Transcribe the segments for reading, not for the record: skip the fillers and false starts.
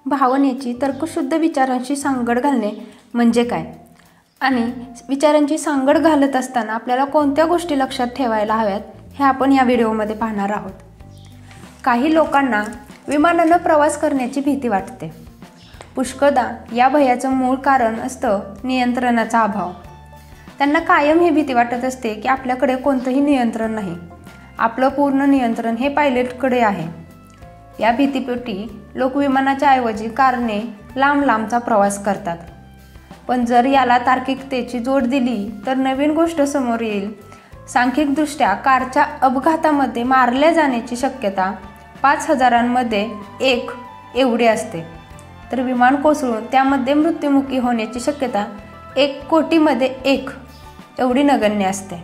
भावनेची तर्कशुद्ध विचारांशी सांगड घालणे म्हणजे काय आणि विचारांची सांगड घालत असताना आपल्याला कोणत्या गोष्टी लक्षात ठेवायला हव्यात हे आपण या व्हिडिओमध्ये पाहणार आहोत. काही लोकांना विमानानं प्रवास करण्याची भीती वाटते. पुष्कळदा या भयाचं मूळ कारण असतं नियंत्रणाचा अभाव. त्यांना कायम ही भीती वाटत असते की आपल्याकडे कोणतंही नियंत्रण नाही, आपलं पूर्ण नियंत्रण हे पायलटकडे आहे. या भीतीपोटी लोक विमानाच्या ऐवजी कारने लांब लांबचा प्रवास करतात. पण जर याला तार्किकतेची जोड दिली तर नवीन गोष्ट समोर येईल. सांख्यिकदृष्ट्या कारच्या अपघातामध्ये मारल्या जाण्याची शक्यता 5,000मध्ये 1 एवढी असते, तर विमान कोसळून त्यामध्ये मृत्युमुखी होण्याची शक्यता 1 कोटीमध्ये 1 एवढी नगण्य असते.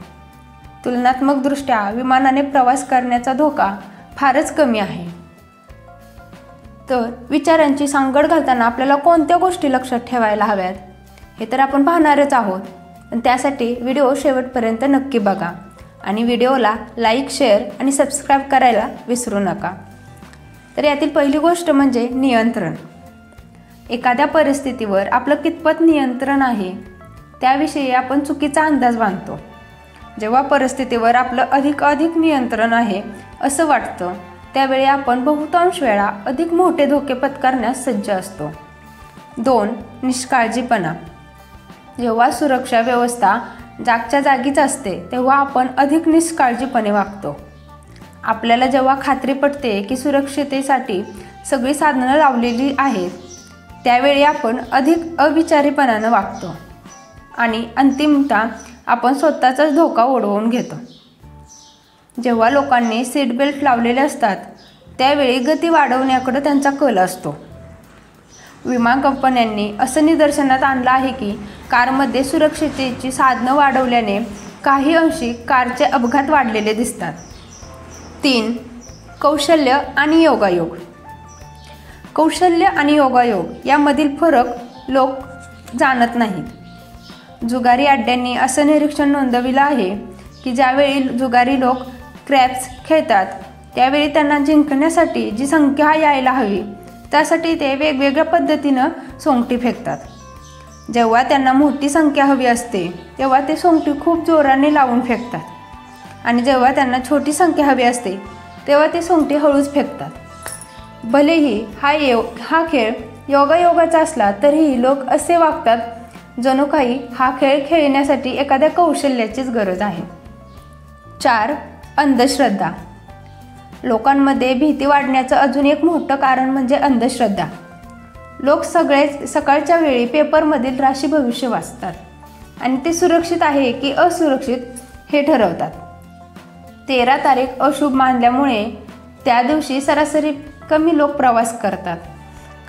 तुलनात्मकदृष्ट्या विमानाने प्रवास करण्याचा धोका फारच कमी आहे. तर विचारांची सांगड घालताना आपल्याला कोणत्या गोष्टी लक्षात ठेवायला हव्यात हे तर आपण पाहणारच आहोत. पण त्यासाठी व्हिडिओ शेवटपर्यंत नक्की बघा आणि व्हिडिओला लाईक, शेअर आणि सबस्क्राईब करायला विसरू नका. तर यातील पहिली गोष्ट म्हणजे नियंत्रण. एखाद्या परिस्थितीवर आपलं कितपत नियंत्रण आहे त्याविषयी आपण चुकीचा अंदाज बांधतो. जेव्हा परिस्थितीवर आपलं अधिक नियंत्रण आहे असं वाटतं त्यावेळी आपण बहुतांश वेळा अधिक मोठे धोके पत्करण्यास सज्ज असतो. 2. निष्काळजीपणा. जेव्हा सुरक्षा व्यवस्था जागच्या जागीच असते तेव्हा आपण अधिक निष्काळजीपणे वागतो. आपल्याला जेव्हा खात्री पटते की सुरक्षिततेसाठी सगळी साधनं लावलेली आहेत त्यावेळी आपण अधिक अविचारीपणानं वागतो आणि अंतिमतः आपण स्वतःचाच धोका ओढवून घेतो. जेव्हा लोकांनी सीट बेल्ट लावलेले असतात त्यावेळी गती वाढवण्याकडे त्यांचा कल असतो. विमा कंपन्यांनी असं निदर्शनात आणलं आहे की कारमध्ये सुरक्षिततेची साधनं वाढवल्याने काही अंशी कारचे अपघात वाढलेले दिसतात. 3. कौशल्य आणि योगायोग. कौशल्य आणि योगायोग यामधील फरक लोक जाणत नाहीत. जुगारी अड्ड्यांनी असं निरीक्षण नोंदविलं आहे की ज्यावेळी जुगारी लोक क्रॅप्स खेळतात त्यावेळी त्यांना जिंकण्यासाठी जी संख्या यायला हवी त्यासाठी ते वेगवेगळ्या पद्धतीनं सोंगटी फेकतात. जेव्हा त्यांना मोठी संख्या हवी असते तेव्हा ते सोंगटी खूप जोराने लावून फेकतात आणि जेव्हा त्यांना छोटी संख्या हवी असते तेव्हा ते सोंगटी हळूच फेकतात. भलेही हा खेळ योगायोगाचा असला तरीही लोक असे वागतात जणू काही हा खेळ खेळण्यासाठी एखाद्या कौशल्याचीच गरज आहे. 4. अंधश्रद्धा. लोकांमध्ये भीती वाढण्याचं अजून एक मोठं कारण म्हणजे अंधश्रद्धा. लोक सकाळच्या वेळी पेपरमधील राशी भविष्य वाचतात आणि ते सुरक्षित आहे की असुरक्षित हे ठरवतात. 13 तारीख अशुभ मानल्यामुळे त्या दिवशी सरासरी कमी लोक प्रवास करतात.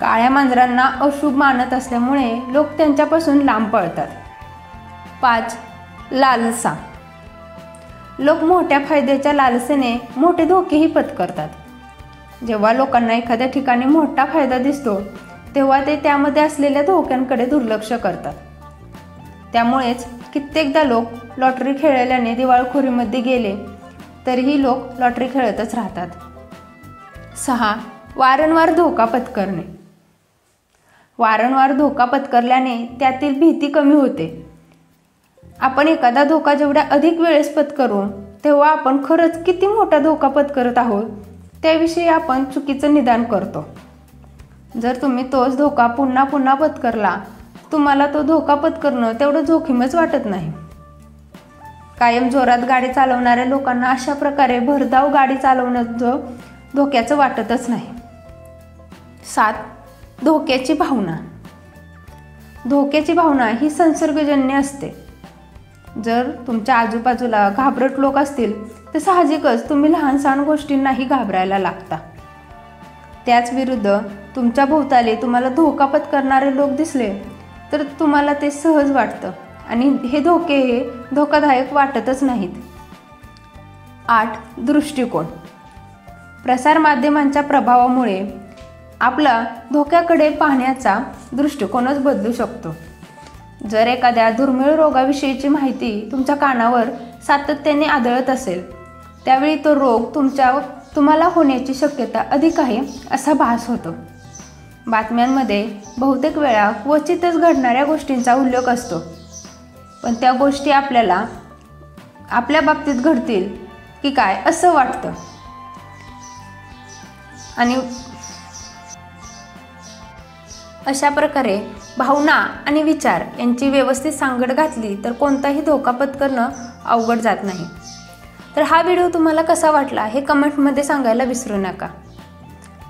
काळ्या मांजरांना अशुभ मानत असल्यामुळे लोक त्यांच्यापासून लांब पळतात. 5. लालसा. लोक मोठ्या फायद्याच्या लालसेने मोठे धोकेही पत्करतात. जेव्हा लोकांना एखाद्या ठिकाणी मोठा फायदा दिसतो तेव्हा ते त्यामध्ये असलेल्या धोक्यांकडे दुर्लक्ष करतात. त्यामुळेच कित्येकदा लोक लॉटरी खेळल्याने दिवाळखोरीमध्ये गेले तरीही लोक लॉटरी खेळतच राहतात. 6. वारंवार धोका पत्करणे. वारंवार धोका पत्करल्याने त्यातील भीती कमी होते. आपण एखादा धोका जेवढ्या अधिक वेळेस पत्करू तेव्हा आपण खरंच किती मोठा धोका पत्करत आहोत त्याविषयी आपण चुकीचं निदान करतो. जर तुम्ही तोच धोका पुन्हा पुन्हा पत्करला तुम्हाला तो धोका पत्करणं तेवढं जोखीमच वाटत नाही. कायम जोरात गाडी चालवणाऱ्या लोकांना अशा प्रकारे भरधाव गाडी चालवणं धोक्याचं वाटतच नाही. 7. धोक्याची भावना. धोक्याची भावना ही संसर्गजन्य असते. जर तुमच्या आजूबाजूला घाबरट लोक असतील तर साहजिकच तुम्ही लहान सहान गोष्टींनाही घाबरायला लागता. त्याच विरुद्ध तुमच्या भोवताली तुम्हाला धोका पत्करणारे लोक दिसले तर तुम्हाला ते सहज वाटतं आणि हे धोकादायक वाटतच नाहीत. 8. दृष्टिकोन. प्रसारमाध्यमांच्या प्रभावामुळे आपला धोक्याकडे पाहण्याचा दृष्टिकोनच बदलू शकतो. जर एखाद्या दुर्मिळ रोगाविषयीची माहिती तुमच्या कानावर सातत्याने आदळत असेल त्यावेळी तो रोग तुम्हाला होण्याची शक्यता अधिक आहे असा भास होतो. बातम्यांमध्ये बहुतेक वेळा क्वचितच घडणाऱ्या गोष्टींचा उल्लेख असतो, पण त्या गोष्टी आपल्याला आपल्या बाबतीत घडतील की काय असं वाटतं. आणि अशा प्रकारे भावना आणि विचार यांची व्यवस्थित सांगड घातली तर कोणताही धोका पत्करणं अवघड जात नाही. तर हा व्हिडिओ तुम्हाला कसा वाटला हे कमेंटमध्ये सांगायला विसरू नका.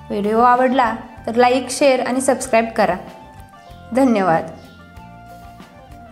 व्हिडिओ आवडला तर लाईक, शेअर आणि सबस्क्राईब करा. धन्यवाद.